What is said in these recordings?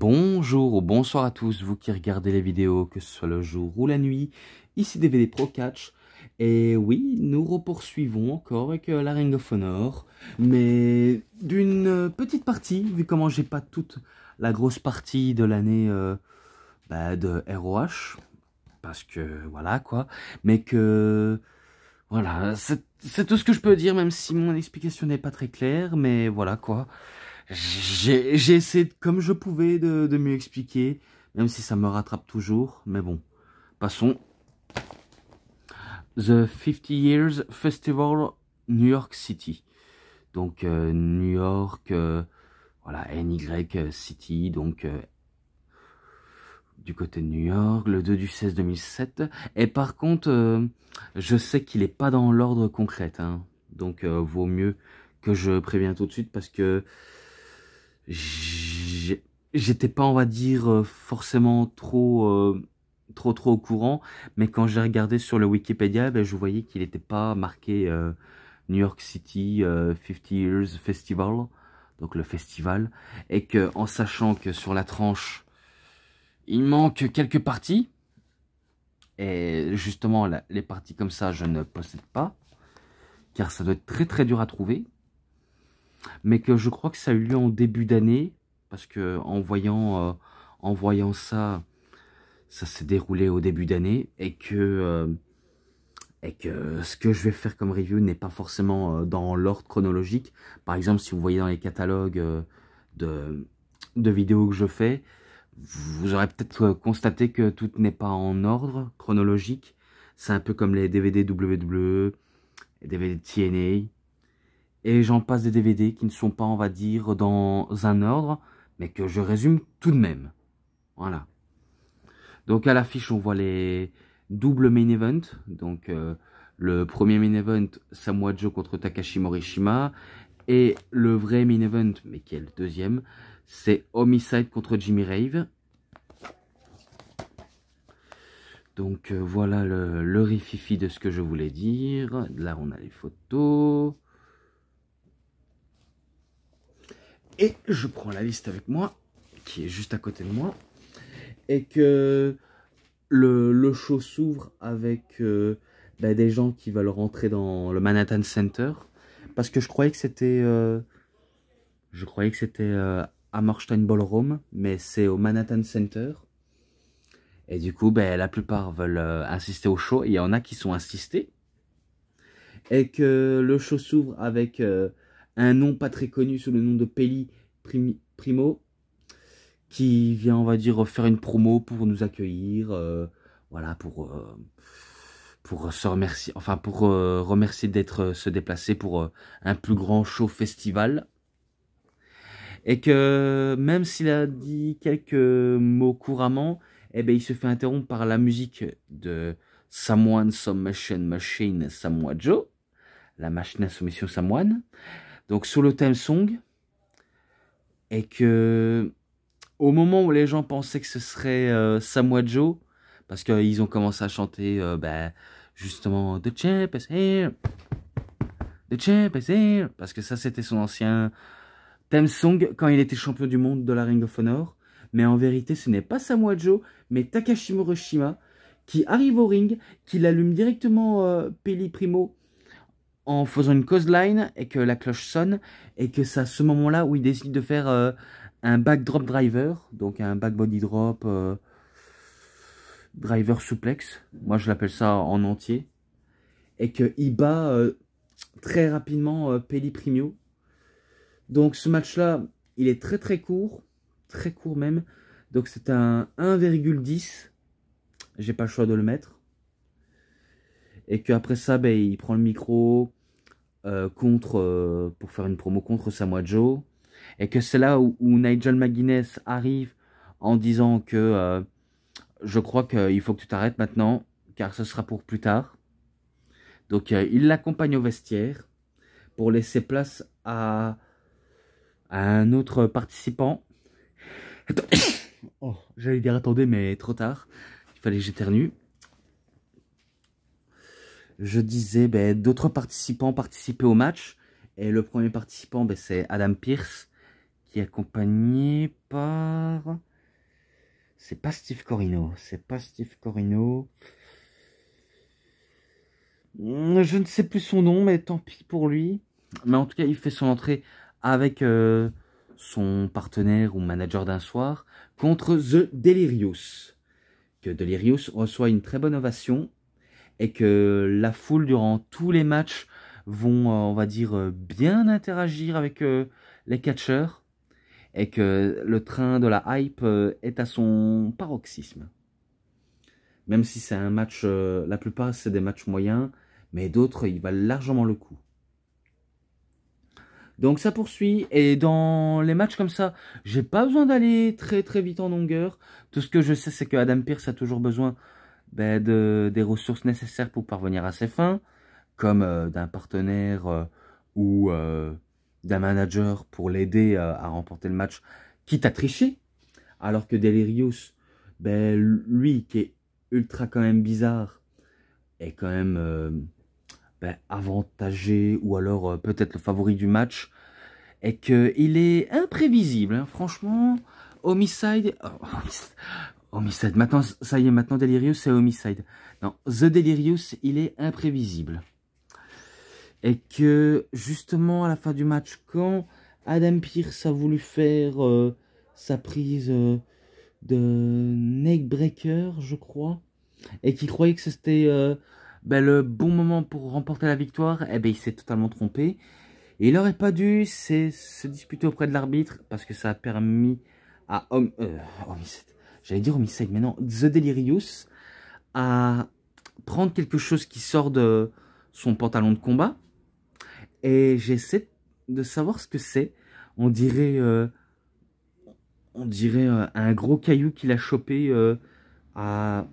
Bonjour ou bonsoir à tous, vous qui regardez les vidéos, que ce soit le jour ou la nuit. Ici DVD Pro Catch. Et oui, nous repoursuivons encore avec la Ring of Honor, mais d'une petite partie, vu comment j'ai pas toute la grosse partie de l'année de ROH, parce que voilà quoi, mais que voilà, c'est tout ce que je peux dire, même si mon explication n'est pas très claire, mais voilà quoi. J'ai essayé comme je pouvais de mieux expliquer, même si ça me rattrape toujours, mais bon, passons. The 50 Years Festival New York City. Donc New York, voilà, NY City, donc du côté de New York, le 2 du 16 2007. Et par contre, je sais qu'il n'est pas dans l'ordre concret, hein. Donc vaut mieux que je préviens tout de suite parce que j'étais pas, on va dire, forcément trop au courant, mais quand j'ai regardé sur le Wikipédia, ben, je voyais qu'il n'était pas marqué New York City 50 Years Festival, donc le festival, et que en sachant que sur la tranche il manque quelques parties, et justement les parties comme ça je ne possède pas, car ça doit être très très dur à trouver, mais que je crois que ça a eu lieu en début d'année, parce que en voyant ça s'est déroulé au début d'année, et que ce que je vais faire comme review n'est pas forcément dans l'ordre chronologique. Par exemple, si vous voyez dans les catalogues de vidéos que je fais, vous aurez peut-être constaté que tout n'est pas en ordre chronologique. C'est un peu comme les DVD WWE, les DVD TNA, et j'en passe des DVD qui ne sont pas, on va dire, dans un ordre, mais que je résume tout de même. Voilà. Donc à l'affiche, on voit les doubles main events. Donc le premier main event, Samoa Joe contre Takashi Morishima. Et le vrai main event, mais qui est le deuxième, c'est Homicide contre Jimmy Rave. Donc voilà le rififi de ce que je voulais dire. Là, on a les photos. Et je prends la liste avec moi, qui est juste à côté de moi. Et que le show s'ouvre avec des gens qui veulent rentrer dans le Manhattan Center. Parce que je croyais que c'était Hammerstein Ballroom, mais c'est au Manhattan Center. Et du coup, la plupart veulent assister au show. Il y en a qui sont assistés. Et que le show s'ouvre avec un nom pas très connu sous le nom de Peli Primo, qui vient, on va dire, faire une promo pour nous accueillir, voilà, pour se remercier, enfin pour remercier d'être se déplacer pour un plus grand show festival. Et que même s'il a dit quelques mots couramment, il se fait interrompre par la musique de Someone Submission Machine Samoa Joe, la machine à soumission samoane, donc sur le theme song, et que au moment où les gens pensaient que ce serait Samoa Joe, parce qu'ils ont commencé à chanter justement The Champ is here, The Champ is here, parce que ça c'était son ancien theme song quand il était champion du monde de la Ring of Honor. Mais en vérité ce n'est pas Samoa Joe, mais Takashi Morishima qui arrive au ring, qui l'allume directement Peli Primo en faisant une clothesline, et que la cloche sonne, et que c'est à ce moment là où il décide de faire un backdrop driver, donc un back body drop driver suplex, moi je l'appelle ça en entier, et qu'il bat très rapidement Peli Primo. Donc ce match là il est très court même, donc c'est un 1,10, j'ai pas le choix de le mettre, et qu'après ça il prend le micro pour faire une promo contre Samoa Joe, et que c'est là où Nigel McGuinness arrive en disant que je crois qu'il faut que tu t'arrêtes maintenant, car ce sera pour plus tard. Donc il l'accompagne au vestiaire pour laisser place à un autre participant. Oh, j'allais dire attendez, mais trop tard, il fallait que j'éternue. Je disais, d'autres participants participaient au match, et le premier participant, c'est Adam Pearce, qui est accompagné par C'est pas Steve Corino. C'est pas Steve Corino. Je ne sais plus son nom, mais tant pis pour lui. Mais en tout cas, il fait son entrée avec son partenaire ou manager d'un soir contre The Delirious. Que Delirious reçoit une très bonne ovation et que la foule durant tous les matchs vont, on va dire, bien interagir avec les catcheurs et que le train de la hype est à son paroxysme. Même si c'est un match, la plupart c'est des matchs moyens, mais d'autres ils valent largement le coup. Donc ça poursuit, et dans les matchs comme ça, j'ai pas besoin d'aller très très vite en longueur. Tout ce que je sais, c'est que Adam Pearce a toujours besoin des ressources nécessaires pour parvenir à ses fins, comme d'un partenaire ou d'un manager pour l'aider à remporter le match, quitte à tricher. Alors que Delirious, lui qui est ultra quand même bizarre, est quand même avantagé, ou alors peut-être le favori du match, et qu'il est imprévisible, hein. Franchement, Homicide, Homicide, maintenant, ça y est, maintenant Delirious c'est Homicide. Non, The Delirious, il est imprévisible. Et que, justement, à la fin du match, quand Adam Pearce a voulu faire sa prise de neckbreaker, je crois, et qu'il croyait que c'était le bon moment pour remporter la victoire, eh ben, il s'est totalement trompé. Et il n'aurait pas dû se disputer auprès de l'arbitre, parce que ça a permis à Homicide, j'allais dire Homicide, mais non, The Delirious, à prendre quelque chose qui sort de son pantalon de combat. Et j'essaie de savoir ce que c'est. On dirait un gros caillou qu'il a chopé avant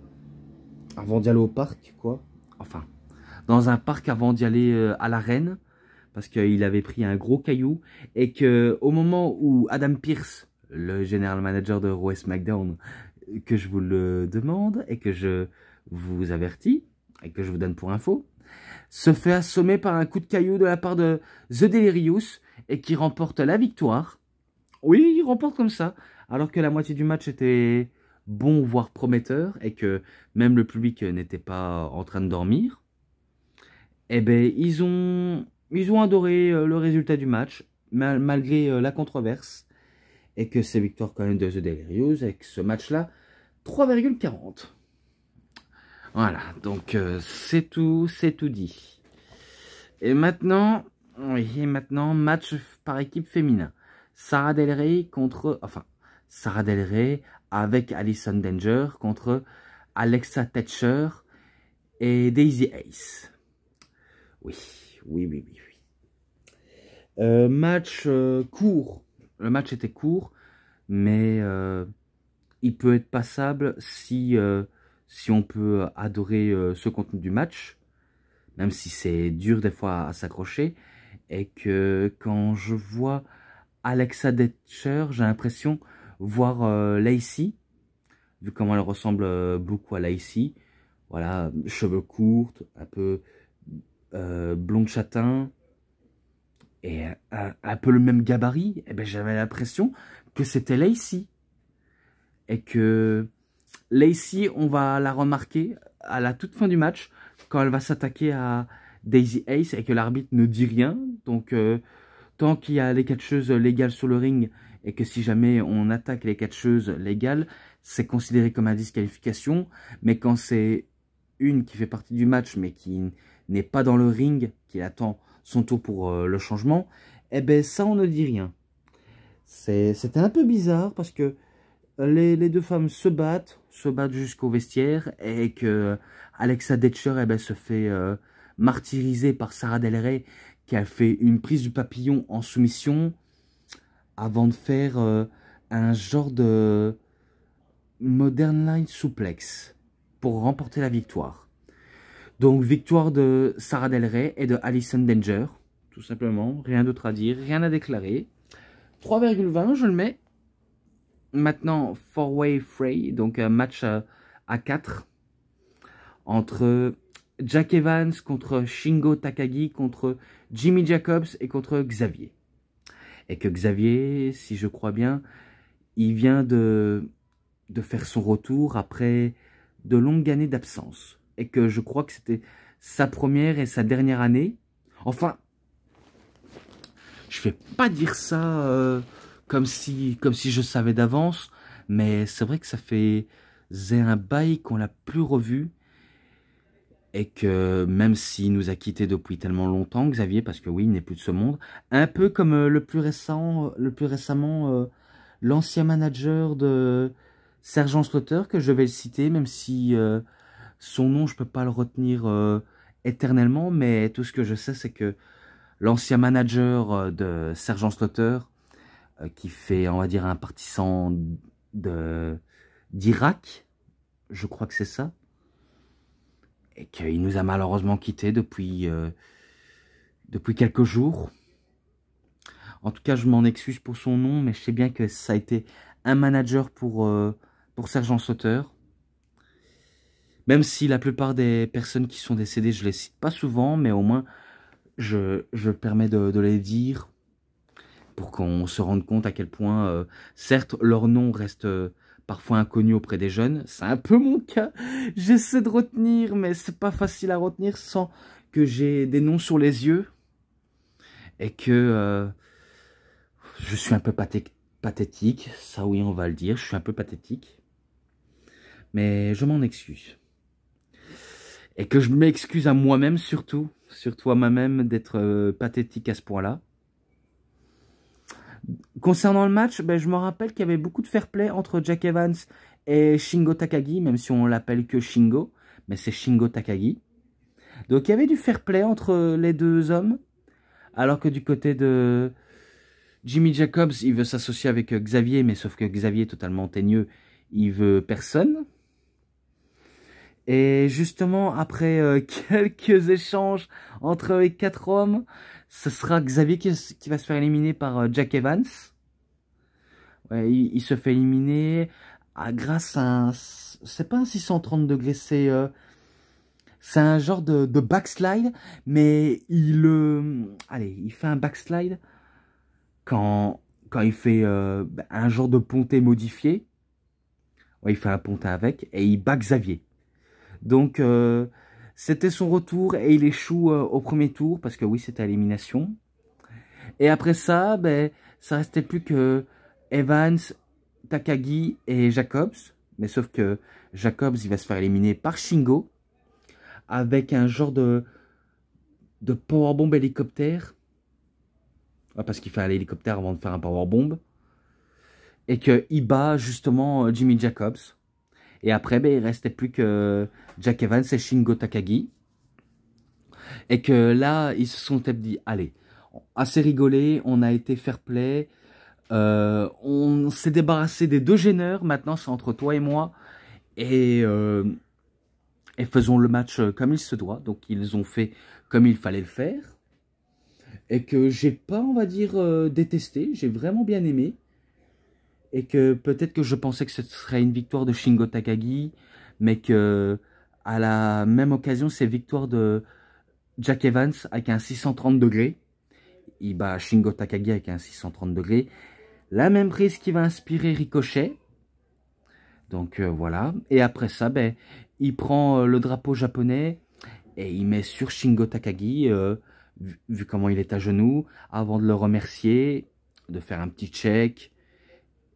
d'y aller au parc, quoi. Enfin, dans un parc avant d'y aller à l'arène, parce qu'il avait pris un gros caillou, et que au moment où Adam Pearce, le general manager de Raw et SmackDown, que je vous le demande, et que je vous avertis, et que je vous donne pour info, se fait assommer par un coup de caillou de la part de The Delirious, et qui remporte la victoire. Oui, il remporte comme ça, alors que la moitié du match était bon, voire prometteur, et que même le public n'était pas en train de dormir. Eh ben, ils ont adoré le résultat du match, malgré la controverse, et que c'est victoire quand même de The Delirious, avec ce match-là, 3,40. Voilà, donc c'est tout dit. Et maintenant, oui, match par équipe féminin. Sarah Del Rey Sarah Del Rey avec Alison Danger contre Alexa Thatcher et Daisy Ace. Oui. Match court. Le match était court, mais il peut être passable si on peut adorer ce contenu du match, même si c'est dur des fois à s'accrocher. Et que quand je vois Alexa Thatcher, j'ai l'impression voir Lacey, vu comment elle ressemble beaucoup à Lacey. Voilà, cheveux courts, un peu blonde châtain, et un peu le même gabarit. Et ben, j'avais l'impression que c'était Lacey. Et que Lacey, on va la remarquer à la toute fin du match, quand elle va s'attaquer à Daisy Ace et que l'arbitre ne dit rien. Donc, tant qu'il y a les catcheuses légales sur le ring, et que si jamais on attaque les catcheuses légales, c'est considéré comme une disqualification. Mais quand c'est une qui fait partie du match, mais qui n'est pas dans le ring, qui attend son tour pour le changement, eh ben ça, on ne dit rien. C'était un peu bizarre, parce que les deux femmes se battent jusqu'au vestiaire, et que Alexa Thatcher se fait martyriser par Sarah Del Rey, qui a fait une prise du papillon en soumission avant de faire un genre de Modern Line Suplex pour remporter la victoire. Donc victoire de Sarah Del Rey et de Alison Danger, tout simplement, rien d'autre à dire, rien à déclarer. 3,20, je le mets. Maintenant, four-way fray, donc un match à 4 entre Jack Evans contre Shingo Takagi, contre Jimmy Jacobs et contre Xavier. Et que Xavier, si je crois bien, il vient de de faire son retour après de longues années d'absence. Et que je crois que c'était sa première et sa dernière année. Enfin, je vais pas dire ça comme si je savais d'avance, mais c'est vrai que ça faisait un bail qu'on l'a plus revu. Et que même s'il nous a quittés depuis tellement longtemps, Xavier, parce que oui, il n'est plus de ce monde, un peu comme le plus récemment, l'ancien manager de Sergeant Slaughter, que je vais le citer, même si son nom, je peux pas le retenir éternellement, mais tout ce que je sais, c'est que l'ancien manager de Sergeant Slaughter, qui fait, on va dire, un partisan d'Irak, je crois que c'est ça, et qu'il nous a malheureusement quittés depuis quelques jours. En tout cas, je m'en excuse pour son nom, mais je sais bien que ça a été un manager pour Sergeant Slaughter. Même si la plupart des personnes qui sont décédées, je les cite pas souvent, mais au moins, je permets de les dire pour qu'on se rende compte à quel point, certes, leur nom reste parfois inconnu auprès des jeunes. C'est un peu mon cas. J'essaie de retenir, mais c'est pas facile à retenir sans que j'ai des noms sur les yeux. Et que je suis un peu pathétique. Ça oui, on va le dire. Je suis un peu pathétique. Mais je m'en excuse. Et que je m'excuse à moi-même surtout. Surtout à moi-même d'être pathétique à ce point-là. Concernant le match, ben, je me rappelle qu'il y avait beaucoup de fair play entre Jack Evans et Shingo Takagi, même si on l'appelle que Shingo, mais c'est Shingo Takagi. Donc il y avait du fair play entre les deux hommes, alors que du côté de Jimmy Jacobs, il veut s'associer avec Xavier, mais sauf que Xavier est totalement teigneux, il veut personne. Et justement, après quelques échanges entre les quatre hommes, ce sera Xavier qui va se faire éliminer par Jack Evans. Ouais, il se fait éliminer grâce à un... C'est pas un 630 degrés, c'est un genre de backslide, mais allez, il fait un backslide quand il fait un genre de ponté modifié. Ouais, il fait un ponté avec, et il bat Xavier. Donc, c'était son retour, et il échoue au premier tour, parce que oui, c'était à l'élimination. Et après ça, ben, ça restait plus que Evans, Takagi et Jacobs. Mais sauf que Jacobs, il va se faire éliminer par Shingo. Avec un genre de powerbomb hélicoptère. Ouais, parce qu'il fait un hélicoptère avant de faire un powerbomb. Et qu'il bat justement Jimmy Jacobs. Et après, ben, il restait plus que Jack Evans et Shingo Takagi. Et que là, ils se sont dit, allez, assez rigolé, on a été fair play. On s'est débarrassé des deux gêneurs, maintenant c'est entre toi et moi, et faisons le match comme il se doit. Donc ils ont fait comme il fallait le faire, et que j'ai pas, on va dire, détesté, j'ai vraiment bien aimé, et que peut-être que je pensais que ce serait une victoire de Shingo Takagi, mais que à la même occasion c'est victoire de Jack Evans avec un 630 degrés, il bat Shingo Takagi avec un 630 degrés. La même prise qui va inspirer Ricochet. Donc voilà. Et après ça, ben, il prend le drapeau japonais et il met sur Shingo Takagi, vu comment il est à genoux, avant de le remercier, de faire un petit check.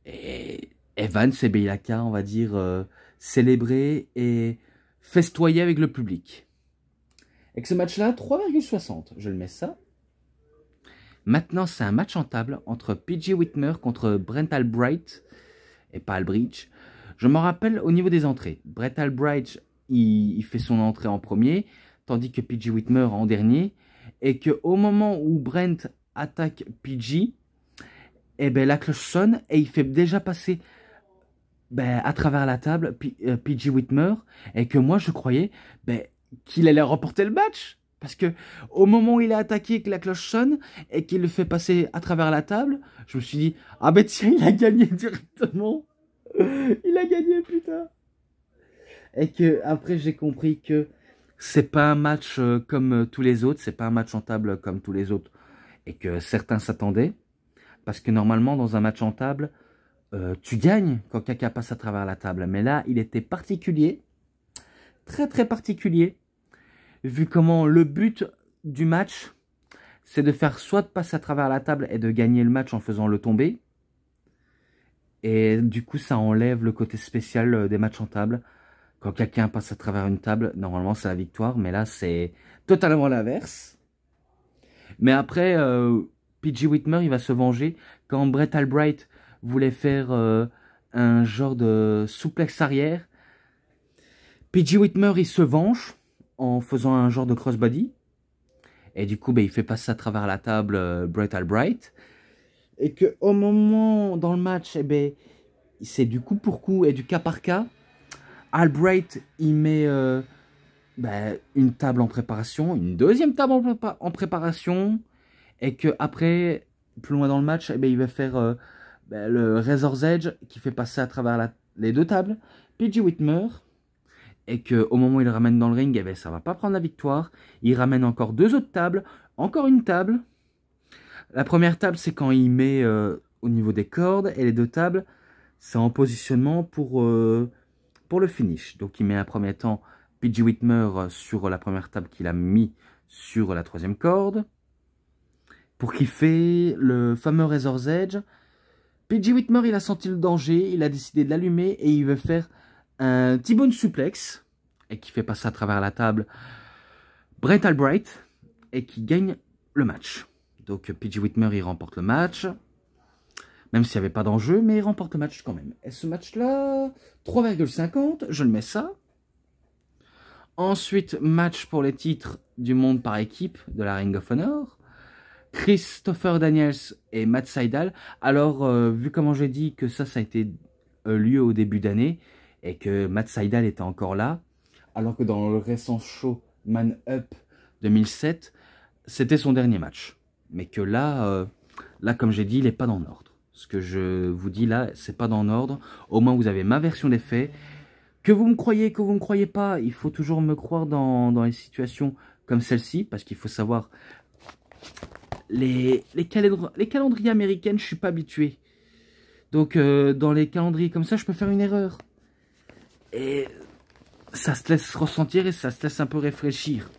Et Evans et Beilaka, on va dire, célébrer et festoyer avec le public. Et que ce match-là, 3,60. Je le mets ça. Maintenant, c'est un match en table entre PJ Whitmer contre Brent Albright, et pas Albridge. Je me rappelle au niveau des entrées. Brent Albright, il fait son entrée en premier, tandis que PJ Whitmer en dernier. Et qu'au moment où Brent attaque PJ, eh ben, la cloche sonne et il fait déjà passer à travers la table PJ Whitmer. Et que moi, je croyais qu'il allait remporter le match. Parce que au moment où il est attaqué, que la cloche sonne et qu'il le fait passer à travers la table, je me suis dit, ah ben tiens, il a gagné directement. Il a gagné, putain. Et que après j'ai compris que c'est pas un match comme tous les autres, c'est pas un match en table comme tous les autres. Et que certains s'attendaient. Parce que normalement, dans un match en table, tu gagnes quand quelqu'un passe à travers la table. Mais là, il était particulier, très très particulier, vu comment le but du match, c'est de faire soit de passer à travers la table et de gagner le match en faisant le tomber. Et du coup, ça enlève le côté spécial des matchs en table. Quand quelqu'un passe à travers une table, normalement, c'est la victoire. Mais là, c'est totalement l'inverse. Mais après, P.J. Whitmer, il va se venger. Quand Brett Albright voulait faire un genre de souplex arrière, P.J. Whitmer, il se venge en faisant un genre de crossbody. Et du coup, ben, il fait passer à travers la table Brett Albright. Et qu'au moment dans le match, eh ben, c'est du coup pour coup et du cas par cas. Albright, il met ben, une table en préparation, une deuxième table en préparation. Et que après, plus loin dans le match, eh ben, il va faire ben, le Razor's Edge qui fait passer à travers les deux tables. P.J. Whitmer. Et qu'au moment où il le ramène dans le ring, eh ben, ça ne va pas prendre la victoire. Il ramène encore deux autres tables, encore une table. La première table, c'est quand il met au niveau des cordes. Et les deux tables, c'est en positionnement pour le finish. Donc il met un premier temps P.J. Whitmer sur la première table qu'il a mis sur la troisième corde. Pour qu'il fait le fameux Razor's Edge. P.J. Whitmer, il a senti le danger. Il a décidé de l'allumer et il veut faire un T-bone suplex. Et qui fait passer à travers la table Brett Albright. Et qui gagne le match. Donc P.J. Whitmer, il remporte le match. Même s'il n'y avait pas d'enjeu, mais il remporte le match quand même. Et ce match-là, 3,50, je le mets ça. Ensuite, match pour les titres du monde par équipe de la Ring of Honor. Christopher Daniels et Matt Sydal. Alors, vu comment j'ai dit que ça a été lieu au début d'année, et que Matt Sydal était encore là, alors que dans le récent show Man Up 2007, c'était son dernier match. Mais que là, comme j'ai dit, il n'est pas dans l'ordre. Ce que je vous dis là, c'est pas dans l'ordre. Au moins, vous avez ma version des faits. Que vous me croyez, que vous ne me croyez pas, il faut toujours me croire dans les situations comme celle-ci, parce qu'il faut savoir, les calendriers américains, je suis pas habitué. Donc, dans les calendriers comme ça, je peux faire une erreur. Et ça se laisse ressentir et ça se laisse un peu réfléchir.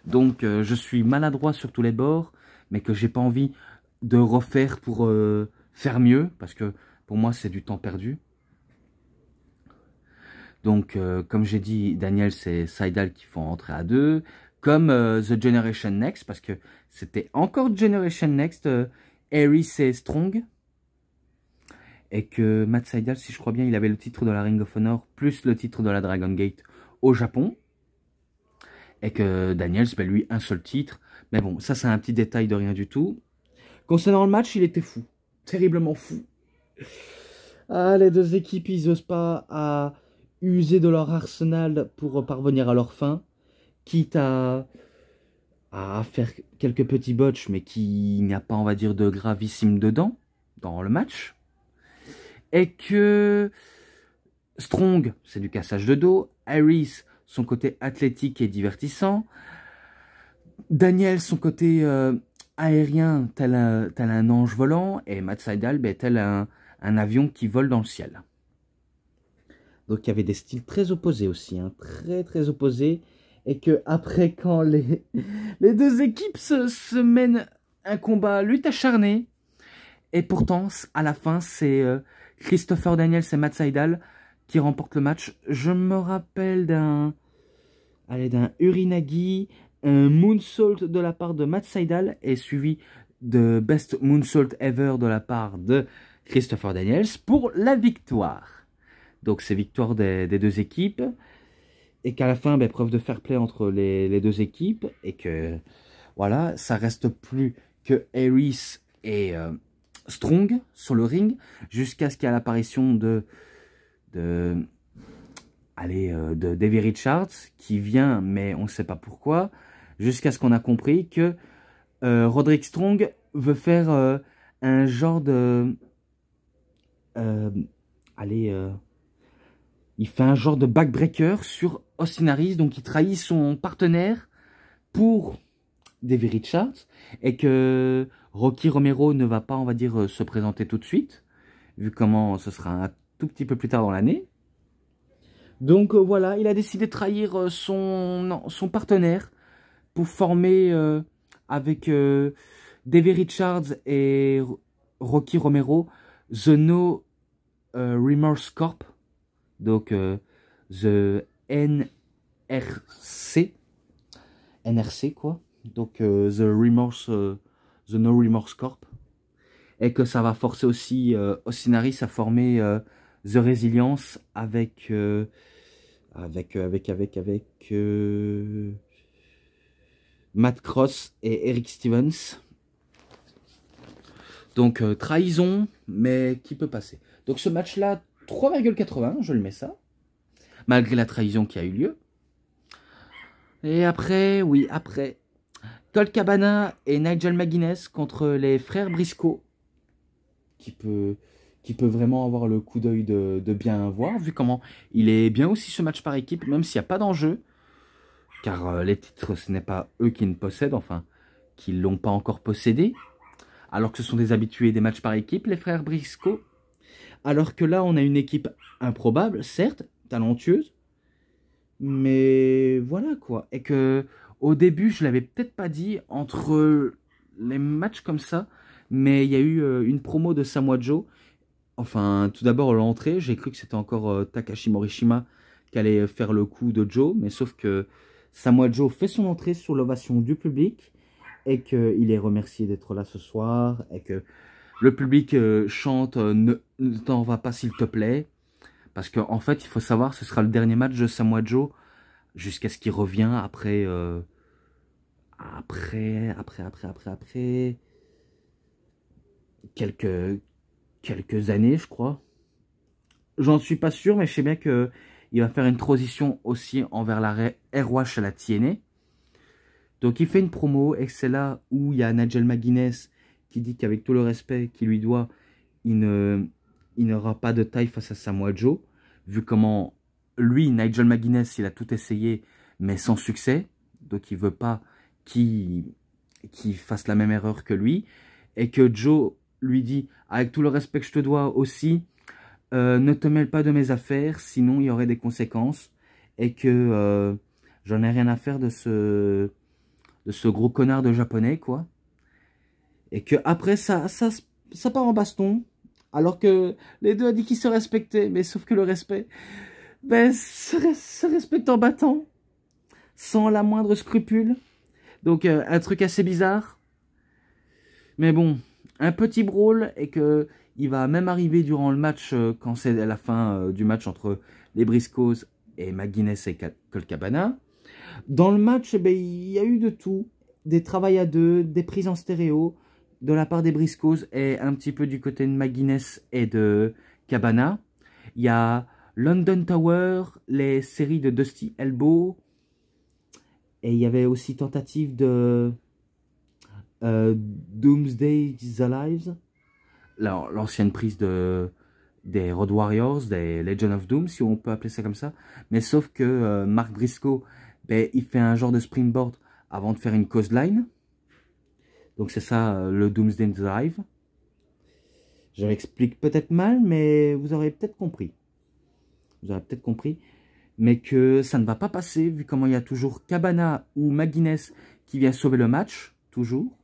Donc, je suis maladroit sur tous les bords, mais que j'ai pas envie de refaire pour faire mieux, parce que pour moi, c'est du temps perdu. Donc, comme j'ai dit, Daniel, c'est Sydal qui font entrer à deux. Comme The Generation Next, parce que c'était encore Generation Next, Harris et Strong. Et que Matt Sydal, si je crois bien, il avait le titre de la Ring of Honor, plus le titre de la Dragon Gate au Japon. Et que Daniels, ben lui, un seul titre. Mais bon, ça c'est un petit détail de rien du tout. Concernant le match, il était fou. Terriblement fou. Ah, les deux équipes, ils n'osent pas à user de leur arsenal pour parvenir à leur fin. Quitte à faire quelques petits botches, mais qu'il n'y a pas, on va dire, de gravissime dedans, dans le match. Et que Strong, c'est du cassage de dos. Harris, son côté athlétique et divertissant. Daniel, son côté aérien, tel un ange volant. Et Matt Sydal, ben, tel un avion qui vole dans le ciel. Donc il y avait des styles très opposés aussi, hein, très très opposés. Et que après, quand les deux équipes se mènent un combat, lutte acharnée. Et pourtant, à la fin, c'est Christopher Daniels et Matt Sydal qui remportent le match. Je me rappelle d'un Urinagi, un moonsault de la part de Matt Sydal et suivi de Best Moonsault Ever de la part de Christopher Daniels pour la victoire. Donc c'est victoire des deux équipes et qu'à la fin, ben, preuve de fair play entre les deux équipes et que voilà, ça reste plus que Harris et Strong sur le ring jusqu'à ce qu'il y ait l'apparition de Davey Richards qui vient, mais on ne sait pas pourquoi, jusqu'à ce qu'on a compris que Roderick Strong veut faire un genre de il fait un genre de backbreaker sur Austin Harris, donc il trahit son partenaire pour Davey Richards, et que Rocky Romero ne va pas, on va dire, se présenter tout de suite, vu comment ce sera un tout petit peu plus tard dans l'année. Donc voilà, il a décidé de trahir son partenaire pour former avec Davey Richards et Rocky Romero The No Remorse Corp, donc The NRC quoi, donc The No Remorse Corp, et que ça va forcer aussi Osinaris à former The Resilience avec Matt Cross et Eric Stevens. Donc trahison, mais qui peut passer. Donc ce match-là, 3,80, je le mets ça, malgré la trahison qui a eu lieu. Et après, oui, après, Colt Cabana et Nigel McGuinness contre les frères Briscoe, qui peut vraiment avoir le coup d'œil de bien voir, vu comment il est bien aussi ce match par équipe, même s'il n'y a pas d'enjeu, car les titres, ce n'est pas eux qui ne possèdent, enfin, qui ne l'ont pas encore possédé, alors que ce sont des habitués des matchs par équipe, les frères Briscoe. Alors que là, on a une équipe improbable, certes, talentueuse, mais voilà quoi. Et que au début, je l'avais peut-être pas dit, entre les matchs comme ça, mais il y a eu une promo de Samoa Joe. Enfin, tout d'abord, l'entrée, j'ai cru que c'était encore Takashi Morishima qui allait faire le coup de Joe, mais sauf que Samoa Joe fait son entrée sur l'ovation du public et qu'il est remercié d'être là ce soir et que le public chante ne t'en va pas s'il te plaît. Parce qu'en fait, il faut savoir, ce sera le dernier match de Samoa Joe jusqu'à ce qu'il revient après quelques années, je crois. J'en suis pas sûr, mais je sais bien que il va faire une transition aussi envers la ROH à la TNA. Donc il fait une promo et c'est là où il y a Nigel McGuinness qui dit qu'avec tout le respect qu'il lui doit, il n'aura pas de taille face à Samoa Joe, vu comment lui, Nigel McGuinness, il a tout essayé, mais sans succès. Donc il veut pas qu'il fasse la même erreur que lui. Et que Joe lui dit, avec tout le respect que je te dois aussi, ne te mêle pas de mes affaires, sinon il y aurait des conséquences. Et que j'en ai rien à faire de ce gros connard de japonais, quoi. Et que après ça part en baston. Alors que les deux a dit qu'ils se respectaient, mais sauf que le respect, ben, se respecte en battant, sans la moindre scrupule. Donc un truc assez bizarre. Mais bon, un petit brawl et que il va même arriver durant le match, quand c'est à la fin du match entre les Briscoes et McGuinness et Colt Cabana. Dans le match, ben, il y a eu de tout. Des travails à deux, des prises en stéréo, de la part des Briscoes et un petit peu du côté de McGuinness et de Cabana. Il y a London Tower, les séries de Dusty Elbow. Et il y avait aussi tentative de Doomsday's Alive. L'ancienne prise des Road Warriors, des Legend of Doom, si on peut appeler ça comme ça. Mais sauf que Mark Briscoe, ben, il fait un genre de springboard avant de faire une clothesline. Donc c'est ça le Doomsday's Alive. Je l'explique peut-être mal, mais vous aurez peut-être compris. Vous aurez peut-être compris. Mais que ça ne va pas passer, vu comment il y a toujours Cabana ou McGuinness qui vient sauver le match, toujours.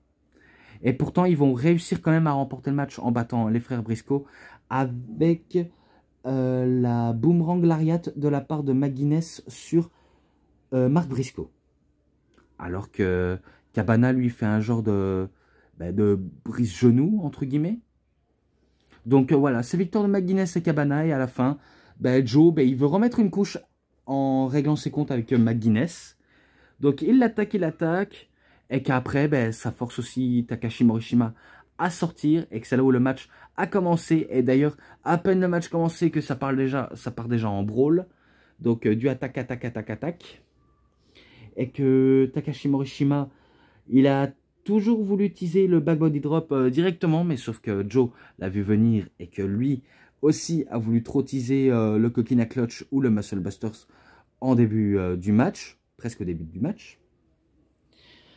Et pourtant, ils vont réussir quand même à remporter le match en battant les frères Briscoe avec la boomerang lariat de la part de McGuinness sur Mark Briscoe. Alors que Cabana lui fait un genre de brise-genou, entre guillemets. Donc voilà, c'est victoire de McGuinness et Cabana. Et à la fin, Joe, il veut remettre une couche en réglant ses comptes avec McGuinness. Donc il l'attaque. Et qu'après, ça force aussi Takashi Morishima à sortir. Et que c'est là où le match a commencé. Et d'ailleurs, à peine le match commencé que ça part déjà en brawl. Donc du attaque. Et que Takashi Morishima, il a toujours voulu utiliser le backbody drop directement, mais sauf que Joe l'a vu venir et que lui aussi a voulu trop teaser le coquina clutch ou le muscle busters en début du match, presque au début du match.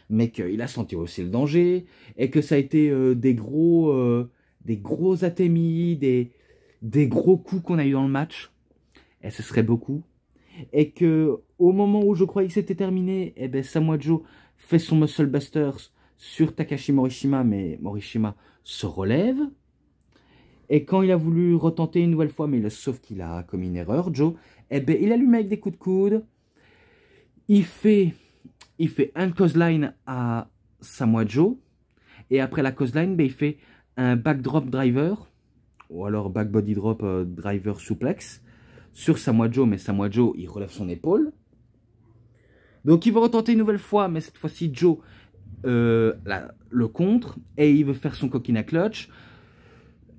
Mais qu'il a senti aussi le danger et que ça a été des gros atémis, des des gros coups qu'on a eu dans le match, et ce serait beaucoup, et que au moment où je croyais que c'était terminé, eh ben Samoa Joe fait son Muscle Busters sur Takashi Morishima, mais Morishima se relève. Et quand il a voulu retenter une nouvelle fois, mais sauf qu'il a commis une erreur, Joe, eh ben, il allume avec des coups de coude. Il fait un clothesline à Samoa Joe. Et après la clothesline, ben, il fait un backdrop driver, ou alors back body drop driver suplex, sur Samoa Joe. Mais Samoa Joe, il relève son épaule. Donc il va retenter une nouvelle fois, mais cette fois-ci, Joe le contre. Et il veut faire son coquina clutch.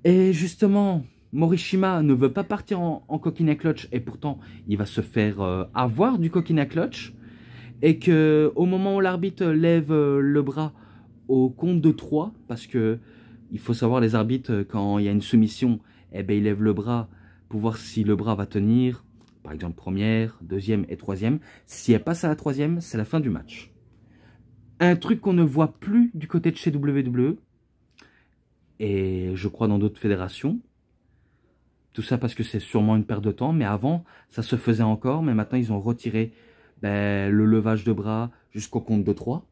Et justement, Morishima ne veut pas partir en coquina clutch et pourtant il va se faire avoir du coquina clutch. Et que au moment où l'arbitre lève le bras au compte de 3, parce que il faut savoir les arbitres quand il y a une soumission, eh ben, ils lèvent le bras pour voir si le bras va tenir. Par exemple première, deuxième et troisième. Si elle passe à la troisième, c'est la fin du match. Un truc qu'on ne voit plus du côté de chez WWE. Et je crois dans d'autres fédérations. Tout ça parce que c'est sûrement une perte de temps. Mais avant, ça se faisait encore. Mais maintenant, ils ont retiré le levage de bras jusqu'au compte de 3.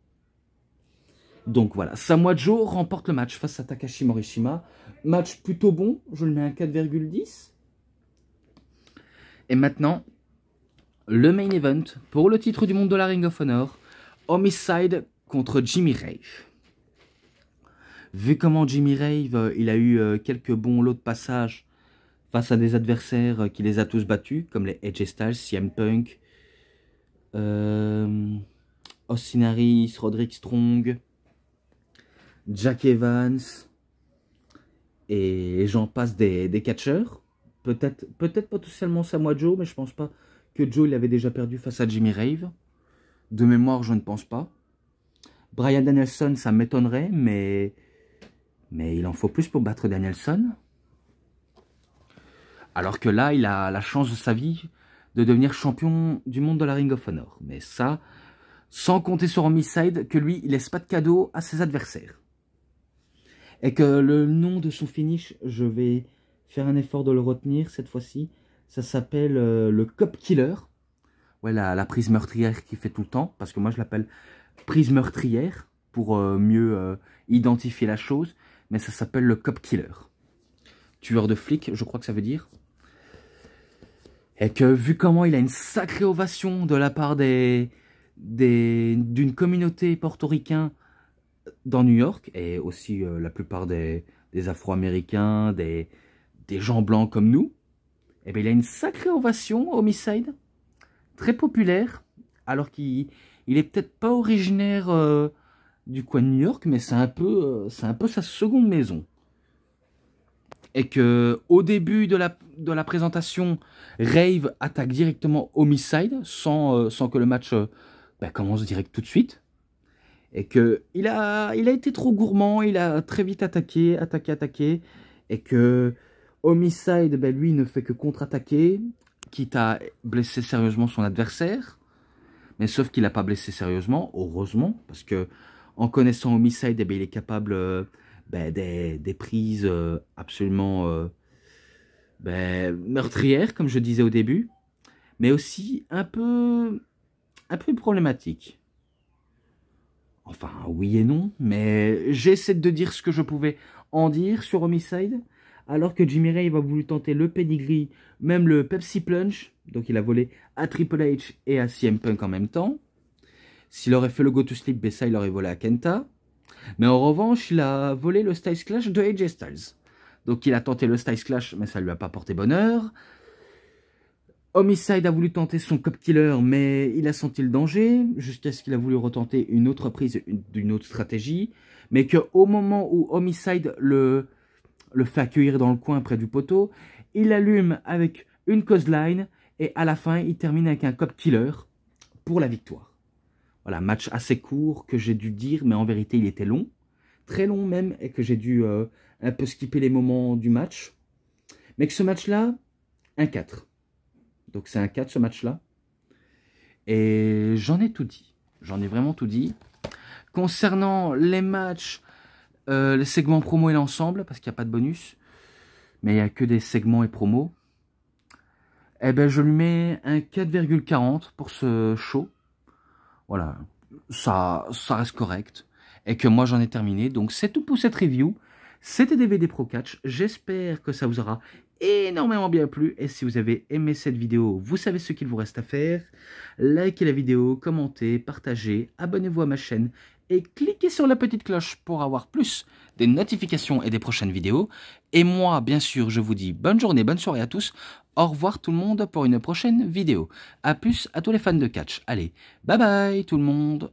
Donc voilà, Samoa Joe remporte le match face à Takashi Morishima. Match plutôt bon, je le mets à 4,10. Et maintenant, le main event pour le titre du monde de la Ring of Honor. Homicide contre Jimmy Rave. Vu comment Jimmy Rave, il a eu quelques bons lots de passage face à des adversaires qui les a tous battus, comme les AJ Styles, CM Punk, Austin Harris, Roderick Strong, Jack Evans, et j'en passe des catcheurs. Peut-être pas tout seulement Samoa Joe, mais je pense pas que Joe il avait déjà perdu face à Jimmy Rave. De mémoire, je ne pense pas. Bryan Danielson, ça m'étonnerait, mais il en faut plus pour battre Danielson. Alors que là, il a la chance de sa vie de devenir champion du monde de la Ring of Honor. Mais ça, sans compter sur Homicide, que lui, il laisse pas de cadeau à ses adversaires. Et que le nom de son finish, je vais faire un effort de le retenir cette fois-ci. Ça s'appelle le Cop Killer. Ouais, la prise meurtrière qui fait tout le temps. Parce que moi, je l'appelle prise meurtrière pour mieux identifier la chose. Mais ça s'appelle le Cop Killer. Tueur de flics, je crois que ça veut dire. Et que vu comment il a une sacrée ovation de la part d'une communauté portoricaine dans New York, et aussi la plupart des Afro-Américains, des gens blancs comme nous, et bien il a une sacrée ovation, Homicide, très populaire, alors qu'il est peut-être pas originaire du coin de New York, mais c'est un peu sa seconde maison. Et que au début de la présentation, Rave attaque directement Homicide sans que le match commence direct tout de suite. Et que il a été trop gourmand, il a très vite attaqué. Et que Homicide, lui, ne fait que contre-attaquer, quitte à blesser sérieusement son adversaire. Mais sauf qu'il n'a pas blessé sérieusement, heureusement, parce que en connaissant Homicide, il est capable des prises absolument meurtrières, comme je disais au début, mais aussi un peu problématiques. Enfin, oui et non, mais j'essaie de dire ce que je pouvais en dire sur Homicide, alors que Jimmy Rave a voulu tenter le pedigree, même le Pepsi Plunge, donc il a volé à Triple H et à CM Punk en même temps. S'il aurait fait le Go to Sleep, ça il aurait volé à Kenta. Mais en revanche, il a volé le Styles Clash de AJ Styles. Donc il a tenté le Styles Clash, mais ça ne lui a pas porté bonheur. Homicide a voulu tenter son Cop Killer, mais il a senti le danger, jusqu'à ce qu'il a voulu retenter une autre prise d'une autre stratégie. Mais qu'au moment où Homicide le fait accueillir dans le coin près du poteau, il allume avec une clothesline, et à la fin, il termine avec un Cop Killer pour la victoire. Voilà, match assez court que j'ai dû dire, mais en vérité, il était long. Très long même, et que j'ai dû un peu skipper les moments du match. Mais que ce match-là, un 4. Donc c'est un 4 ce match-là. Et j'en ai tout dit. J'en ai vraiment tout dit. Concernant les matchs, les segments promo et l'ensemble, parce qu'il n'y a pas de bonus, mais il n'y a que des segments et promos. Eh ben, je lui mets un 4,40 pour ce show. Voilà, ça reste correct. Et que moi, j'en ai terminé. Donc, c'est tout pour cette review. C'était DVD Pro Catch. J'espère que ça vous aura énormément bien plu. Et si vous avez aimé cette vidéo, vous savez ce qu'il vous reste à faire. Likez la vidéo, commentez, partagez, abonnez-vous à ma chaîne et cliquez sur la petite cloche pour avoir plus des notifications et des prochaines vidéos. Et moi, bien sûr, je vous dis bonne journée, bonne soirée à tous. Au revoir tout le monde pour une prochaine vidéo. A plus à tous les fans de catch. Allez, bye bye tout le monde.